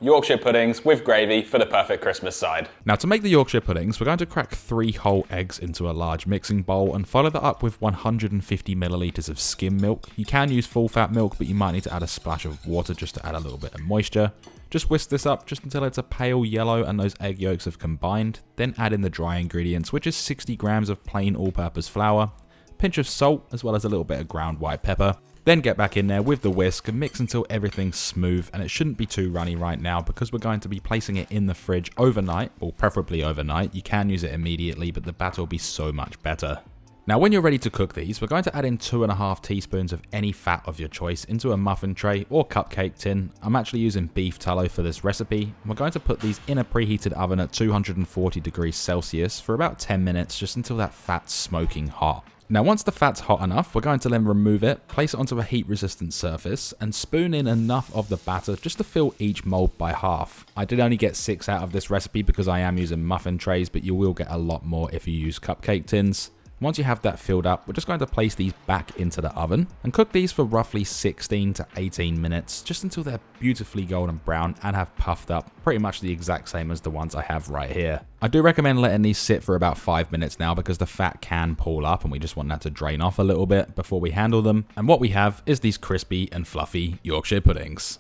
Yorkshire puddings with gravy for the perfect Christmas side. Now to make the Yorkshire puddings, we're going to crack 3 whole eggs into a large mixing bowl and follow that up with 150 milliliters of skim milk. You can use full fat milk, but you might need to add a splash of water just to add a little bit of moisture. Just whisk this up just until it's a pale yellow and those egg yolks have combined. Then add in the dry ingredients, which is 60 grams of plain all-purpose flour, a pinch of salt, as well as a little bit of ground white pepper. Then get back in there with the whisk and mix until everything's smooth, and it shouldn't be too runny right now because we're going to be placing it in the fridge overnight, or preferably overnight. You can use it immediately, but the batter will be so much better. Now when you're ready to cook these, we're going to add in 2.5 teaspoons of any fat of your choice into a muffin tray or cupcake tin. I'm actually using beef tallow for this recipe. We're going to put these in a preheated oven at 240 degrees Celsius for about 10 minutes, just until that fat's smoking hot. Now once the fat's hot enough, we're going to then remove it, place it onto a heat resistant surface, and spoon in enough of the batter just to fill each mold by half. I did only get 6 out of this recipe because I am using muffin trays, but you will get a lot more if you use cupcake tins. Once you have that filled up, we're just going to place these back into the oven and cook these for roughly 16 to 18 minutes, just until they're beautifully golden brown and have puffed up, pretty much the exact same as the ones I have right here. I do recommend letting these sit for about 5 minutes now because the fat can pool up and we just want that to drain off a little bit before we handle them. And what we have is these crispy and fluffy Yorkshire puddings.